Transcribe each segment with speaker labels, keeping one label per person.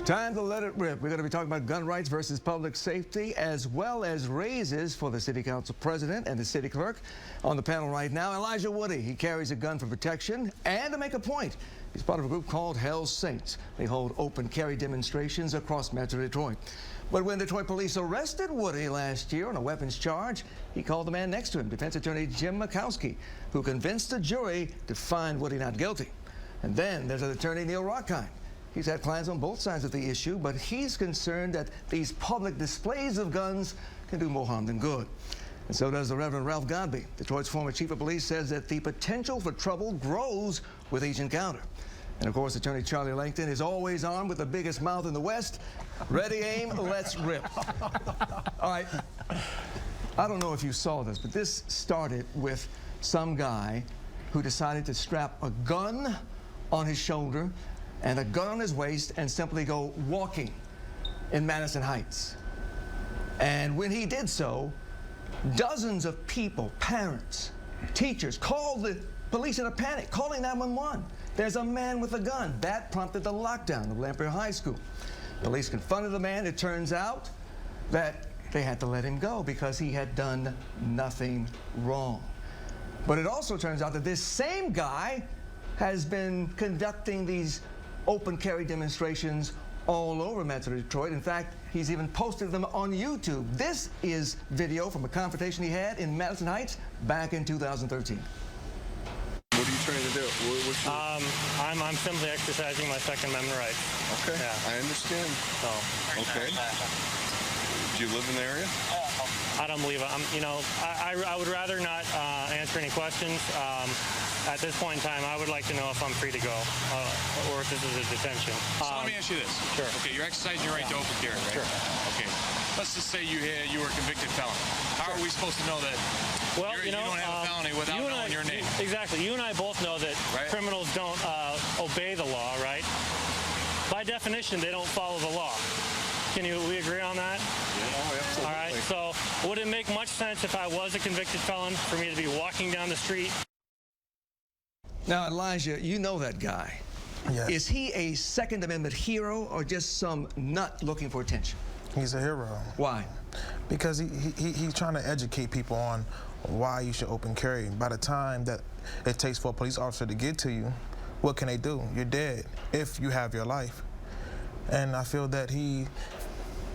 Speaker 1: Time to let it rip. We're going to be talking about gun rights versus public safety, as well as raises for the city council president and the city clerk. On the panel right now, Elijah Woody. He carries a gun for protection and to make a point. He's part of a group called Hell's Saints. They hold open carry demonstrations across Metro Detroit. But when Detroit police arrested Woody last year on a weapons charge, he called the man next to him, defense attorney Jim Makowski, who convinced the jury to find Woody not guilty. And then there's attorney Neil Rockheim. He's had clients on both sides of the issue, but he's concerned that these public displays of guns can do more harm than good. And so does the Reverend Ralph Godbey. Detroit's former chief of police says that the potential for trouble grows with each encounter. And of course, attorney Charlie Langton is always armed with the biggest mouth in the West. Ready, aim, let's rip. All right. I don't know if you saw this, but this started with some guy who decided to strap a gun on his shoulder and a gun on his waist and simply go walking in Madison Heights. And when he did so, dozens of people, parents, teachers, called the police in a panic, calling 911. There's a man with a gun. That prompted the lockdown of Lamphere High School. Police confronted the man. It turns out that they had to let him go because he had done nothing wrong. But it also turns out that this same guy has been conducting these open carry demonstrations all over Metro Detroit. In fact, he's even posted them on YouTube. This is video from a confrontation he had in Madison Heights back in 2013.
Speaker 2: What are you trying to do?
Speaker 3: I'm simply exercising my Second Amendment rights.
Speaker 2: Okay,
Speaker 3: yeah.
Speaker 2: I understand.
Speaker 3: So.
Speaker 2: Okay. Do you live in the area?
Speaker 3: I don't believe it. I would rather not answer any questions. At this point in time, I would like to know if I'm free to go or if this is a detention.
Speaker 4: So let me ask you this.
Speaker 3: Sure.
Speaker 4: Okay, you're exercising your right to open carry, right?
Speaker 3: Sure.
Speaker 4: Okay. Let's just say you were a convicted felon. How are we supposed to know that you don't have a felony without knowing your name?
Speaker 3: Exactly. You and I both know that criminals don't obey the law, right? By definition, they don't follow the law. We agree on that?
Speaker 2: Yeah, absolutely.
Speaker 3: All right. So would it make much sense if I was a convicted felon for me to be walking down the street?
Speaker 1: Now, Elijah, you know that guy.
Speaker 5: Yes.
Speaker 1: Is he a Second Amendment hero or just some nut looking for attention?
Speaker 5: He's a hero.
Speaker 1: Why?
Speaker 5: Because he's trying to educate people on why you should open carry. By the time that it takes for a police officer to get to you, what can they do? You're dead if you have your life. And I feel that he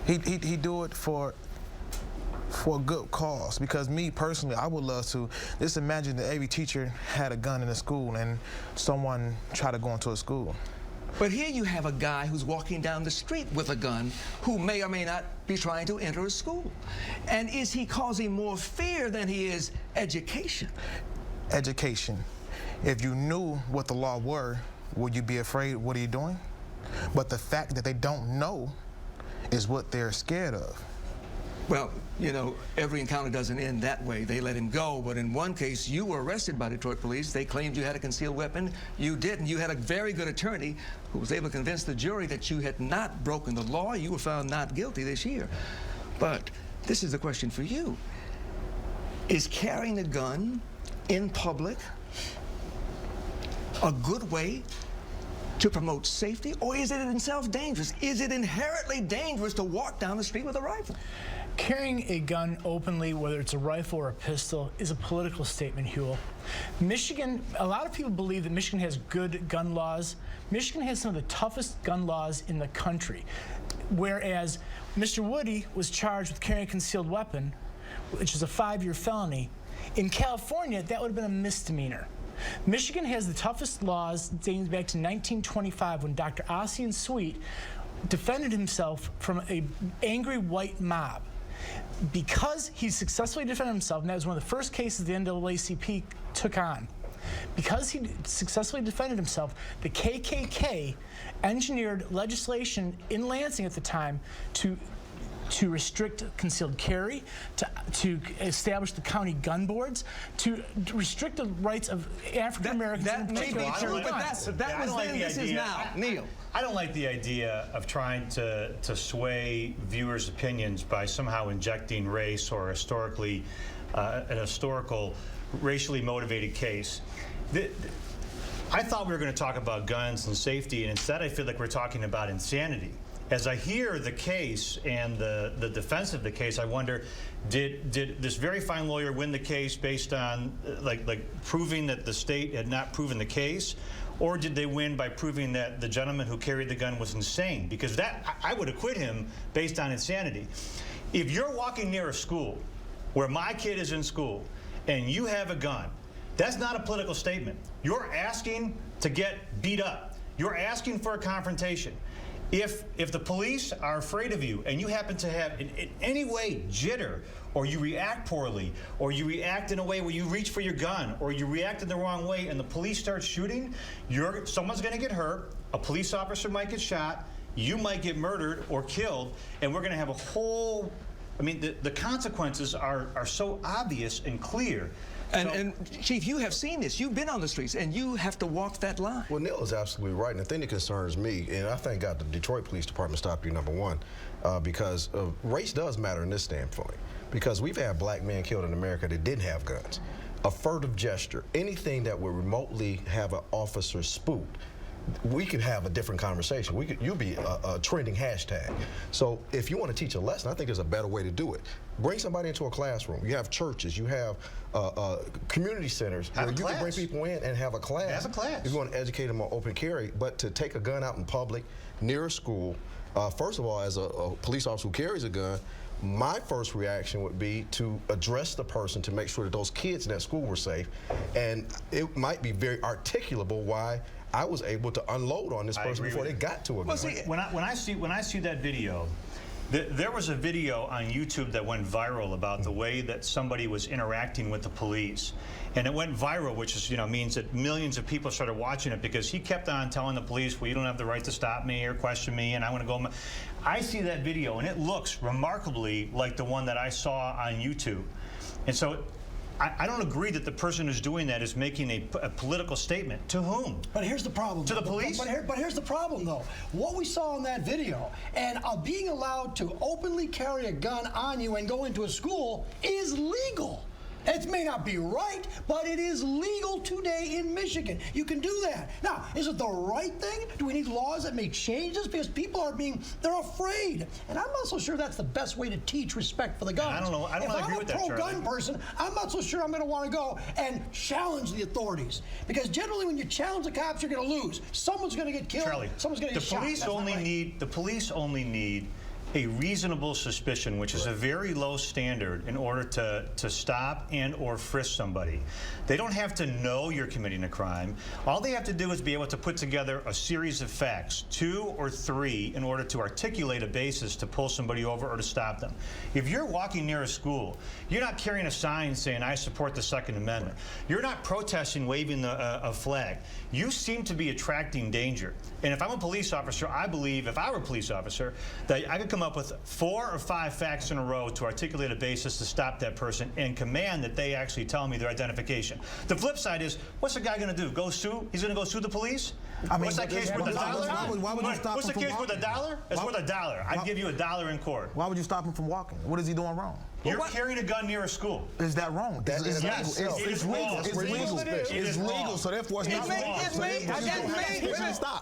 Speaker 5: do it for a good cause, because me personally, I would love to just imagine that every teacher had a gun in a school and someone tried to go into a school.
Speaker 1: But here you have a guy who's walking down the street with a gun who may or may not be trying to enter a school. And is he causing more fear than he is education?
Speaker 5: Education. If you knew what the law were, would you be afraid? What are you doing? But the fact that they don't know is what they're scared of.
Speaker 1: Well, you know, every encounter doesn't end that way. They let him go. But in one case, you were arrested by Detroit police. They claimed you had a concealed weapon. You didn't. You had a very good attorney who was able to convince the jury that you had not broken the law. You were found not guilty this year. But this is the question for you. Is carrying a gun in public a good way to promote safety, or is it in itself dangerous? Is it inherently dangerous to walk down the street with a rifle?
Speaker 6: Carrying a gun openly, whether it's a rifle or a pistol, is a political statement, Huell. Michigan, a lot of people believe that Michigan has good gun laws. Michigan has some of the toughest gun laws in the country. Whereas Mr. Woody was charged with carrying a concealed weapon, which is a 5-year felony. In California, that would have been a misdemeanor. Michigan has the toughest laws dating back to 1925 when Dr. Ossian Sweet defended himself from an angry white mob. Because he successfully defended himself, and that was one of the first cases the NAACP took on, because he successfully defended himself, the KKK engineered legislation in Lansing at the time to restrict concealed carry, to establish the county gun boards, to restrict the rights of African Americans.
Speaker 1: That may be true, but that was then, this is now. Neil.
Speaker 7: I don't like the idea of trying to sway viewers' opinions by somehow injecting race or an historical racially motivated case. I thought we were going to talk about guns and safety, and instead I feel like we're talking about insanity. As I hear the case and the defense of the case, I wonder, did this very fine lawyer win the case based on like proving that the state had not proven the case? Or did they win by proving that the gentleman who carried the gun was insane? Because that, I would acquit him based on insanity. If you're walking near a school where my kid is in school and you have a gun, that's not a political statement. You're asking to get beat up. You're asking for a confrontation. If the police are afraid of you and you happen to have in any way jitter, or you react poorly, or you react in a way where you reach for your gun, or you react in the wrong way and the police start shooting, someone's going to get hurt, a police officer might get shot, you might get murdered or killed, and we're going to have a whole, I mean, the consequences are so obvious and clear.
Speaker 1: And Chief, you have seen this. You've been on the streets, and you have to walk that line.
Speaker 8: Well, Neil is absolutely right. And the thing that concerns me, and I thank God the Detroit Police Department stopped you, number one, because race does matter in this standpoint. Because we've had black men killed in America that didn't have guns. A furtive gesture, anything that would remotely have an officer spooked, we could have a different conversation. You'll be a trending hashtag. So if you want to teach a lesson, I think there's a better way to do it. Bring somebody into a classroom. You have churches, you have community centers where you can bring people in and have a class.
Speaker 7: Have a class.
Speaker 8: If you want to educate them on open carry, but to take a gun out in public, near a school, first of all, as a police officer who carries a gun, my first reaction would be to address the person to make sure that those kids in that school were safe. And it might be very articulable why I was able to unload on this person before they got to a gun.
Speaker 7: Well, see, when I see that video, there was a video on YouTube that went viral about the way that somebody was interacting with the police, and it went viral, which is, means that millions of people started watching it because he kept on telling the police, well, you don't have the right to stop me or question me, and I want to go. I see that video, and it looks remarkably like the one that I saw on YouTube, and so I don't agree that the person who's doing that is making a political statement. To whom?
Speaker 9: But here's the problem.
Speaker 7: To the police?
Speaker 9: But here's the problem, though. What we saw in that video, and being allowed to openly carry a gun on you and go into a school is legal. It may not be right, but it is legal today in Michigan. You can do that. Now, is it the right thing? Do we need laws that may change this? Because people they're afraid. And I'm not so sure that's the best way to teach respect for the guns.
Speaker 7: I don't know. I don't agree with that, Charlie.
Speaker 9: If I'm a pro-gun person, I'm not so sure I'm going to want to go and challenge the authorities. Because generally when you challenge the cops, you're going to lose. Someone's going to get killed.
Speaker 7: Charlie,
Speaker 9: someone's going to get shot.
Speaker 7: The police only need a reasonable suspicion, which is a very low standard in order to stop and or frisk somebody. They don't have to know you're committing a crime. All they have to do is be able to put together a series of facts, 2 or 3, in order to articulate a basis to pull somebody over or to stop them. If you're walking near a school, you're not carrying a sign saying, I support the Second Amendment. You're not protesting, waving a flag. You seem to be attracting danger. And if I'm a police officer, I believe, if I were a police officer, that I could come up with 4 or 5 facts in a row to articulate a basis to stop that person and command that they actually tell me their identification. The flip side is, what's the guy going to do? Go sue? He's going to go sue the police? What's that case worth $1?
Speaker 5: Why would you stop
Speaker 7: What's the case worth $1? It's worth $1. I'd give you $1 in court.
Speaker 5: Why would you stop him from walking? What is he doing wrong?
Speaker 7: You're carrying a gun near a school.
Speaker 5: Is that wrong?
Speaker 8: That is
Speaker 5: legal.
Speaker 8: itself.
Speaker 5: It's
Speaker 7: wrong.
Speaker 5: legal. It's legal. It's legal. So therefore, it's not wrong.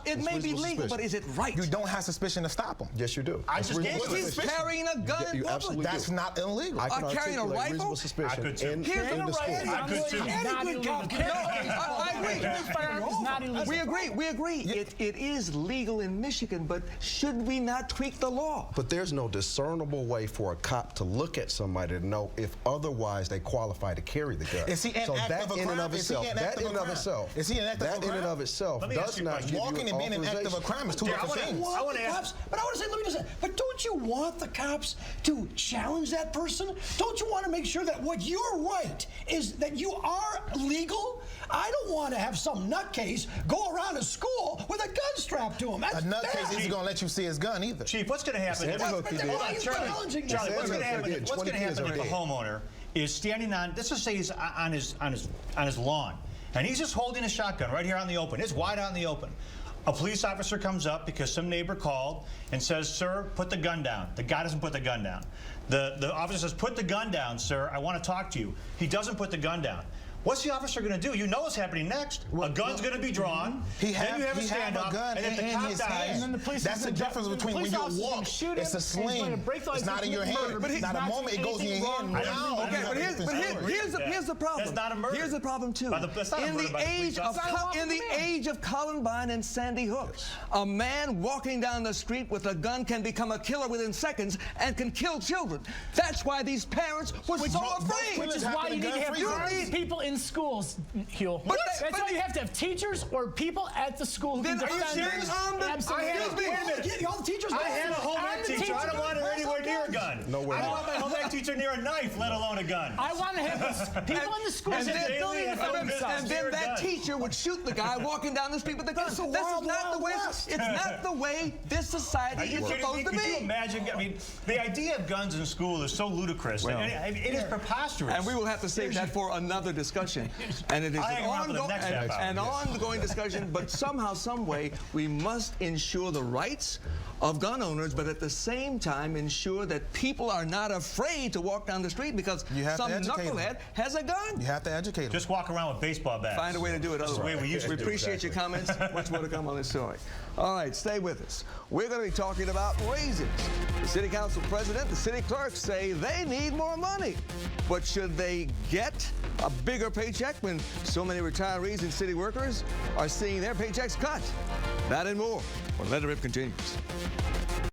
Speaker 1: It may be legal, but is it right?
Speaker 5: You don't have suspicion to stop him.
Speaker 8: Yes, you do.
Speaker 7: I just gave you
Speaker 1: He's carrying a gun in
Speaker 8: You
Speaker 1: public.
Speaker 8: absolutely do.
Speaker 5: That's not illegal.
Speaker 8: I can
Speaker 1: carrying a
Speaker 8: articulate
Speaker 1: rifle?
Speaker 8: reasonable suspicion
Speaker 7: I could too.
Speaker 8: in
Speaker 1: Carrying
Speaker 8: the school.
Speaker 7: I could too.
Speaker 9: Any good cop can.
Speaker 6: I agree.
Speaker 1: We agree. It is legal in Michigan, but should we not tweak the law?
Speaker 8: But there's no discernible way for a cop to look at somebody to know if otherwise they qualify to carry the gun.
Speaker 5: Is he an act of a crime? Is he an act of a crime? Is he an act of a crime?
Speaker 8: That in and of itself
Speaker 7: Let me ask
Speaker 8: does
Speaker 7: you a
Speaker 8: not
Speaker 7: question.
Speaker 8: give
Speaker 5: Walking
Speaker 8: you
Speaker 5: and being an act of a crime is two different things.
Speaker 7: I want to ask.
Speaker 9: But I want to say, let me just say, but don't you want the cops to challenge that person? Don't you want to make sure that what you're right is that you are legal? I don't want to have some nutcase go around a school with a gun strapped to him. That's
Speaker 5: A nutcase
Speaker 9: bad.
Speaker 5: isn't going to let you see his gun either.
Speaker 7: Chief, what's going to happen?
Speaker 8: Sandy Hook, he did.
Speaker 7: Hold on,
Speaker 9: He's
Speaker 7: Charlie.
Speaker 9: challenging this.
Speaker 7: Charlie, what's going to
Speaker 8: Sandy
Speaker 7: happen?
Speaker 8: Hook,
Speaker 7: What's going to
Speaker 8: 20 kids
Speaker 7: happen if
Speaker 8: are
Speaker 7: the
Speaker 8: dead.
Speaker 7: homeowner is standing on? Let's just say he's on his lawn, and he's just holding a shotgun right here out in the open. It's wide out in the open. A police officer comes up because some neighbor called and says, "Sir, put the gun down." The guy doesn't put the gun down. The officer says, "Put the gun down, sir. I want to talk to you." He doesn't put the gun down. What's the officer going to do? You know what's happening next. A gun's going to be drawn.
Speaker 5: He
Speaker 7: then you have a standoff,
Speaker 5: gun
Speaker 7: and if the
Speaker 5: in
Speaker 7: cop
Speaker 5: his
Speaker 7: dies,
Speaker 5: hand.
Speaker 6: then the police
Speaker 5: That's
Speaker 6: is
Speaker 5: the
Speaker 6: gonna
Speaker 5: difference
Speaker 6: the
Speaker 5: between when
Speaker 6: police
Speaker 5: you
Speaker 6: officer's
Speaker 5: walk.
Speaker 6: gonna shoot
Speaker 5: It's
Speaker 6: him,
Speaker 5: a
Speaker 6: and he's gonna
Speaker 5: sling.
Speaker 6: break the
Speaker 5: It's not in your
Speaker 6: murder,
Speaker 5: hand.
Speaker 6: but he's
Speaker 5: Now the
Speaker 6: not
Speaker 5: moment it
Speaker 6: doing
Speaker 5: goes in your
Speaker 6: anything
Speaker 5: hand,
Speaker 6: wrong.
Speaker 5: now
Speaker 1: Okay, but here's the problem.
Speaker 7: That's not a murder.
Speaker 1: Here's the problem too.
Speaker 7: That's not a
Speaker 1: In
Speaker 7: murder
Speaker 1: the
Speaker 7: by the police
Speaker 1: age of
Speaker 7: officer.
Speaker 1: in the age of Columbine and Sandy Hook, a man walking down the street with a gun can become a killer within seconds and can kill children. That's why these parents were so afraid.
Speaker 6: Which is why you need to have armed people in schools, Huel. That's why you have to have teachers or people at the school who can
Speaker 1: Then are you
Speaker 6: defend
Speaker 1: serious?
Speaker 6: Absolutely.
Speaker 9: All the teachers.
Speaker 7: I had a home ec teacher. I don't want her anywhere near a gun.
Speaker 8: No way.
Speaker 7: I don't want my home ec teacher near a knife, let alone a gun.
Speaker 6: I want to have the people in the schools
Speaker 7: and
Speaker 6: that
Speaker 7: then-
Speaker 6: ability to
Speaker 7: and
Speaker 6: defend
Speaker 7: then-
Speaker 6: themselves.
Speaker 1: And then that teacher would shoot the guy walking down the street with the gun.
Speaker 9: It's the
Speaker 1: This is
Speaker 9: wild,
Speaker 1: not the
Speaker 9: wild
Speaker 1: way.
Speaker 9: west.
Speaker 1: It's not the way this
Speaker 7: Are
Speaker 1: society
Speaker 7: you
Speaker 1: is
Speaker 7: kidding
Speaker 1: supposed
Speaker 7: me?
Speaker 1: to
Speaker 7: Could you
Speaker 1: be.
Speaker 7: imagine? I mean, the idea of guns in school is so ludicrous.
Speaker 1: Well,
Speaker 7: it is preposterous.
Speaker 1: And we will have to save that for another discussion. And it is
Speaker 7: I
Speaker 1: an
Speaker 7: hang around for the next half hour.
Speaker 1: an ongoing discussion, but somehow, some way, we must ensure the rights of gun owners, but at the same time ensure that people are not afraid to walk down the street because
Speaker 5: You have to
Speaker 1: some
Speaker 5: educate them.
Speaker 1: knucklehead has a gun.
Speaker 5: You have to educate them.
Speaker 7: Just walk around with baseball bats.
Speaker 1: Find a way to do it
Speaker 7: That's the way
Speaker 1: otherwise.
Speaker 7: we used to do it.
Speaker 1: appreciate your comments. Much more to come on this story. All right, stay with us. We're going to be talking about raises. The city council president, the city clerks say they need more money. But should they get a bigger paycheck when so many retirees and city workers are seeing their paychecks cut? That and more when Let It Rip continues.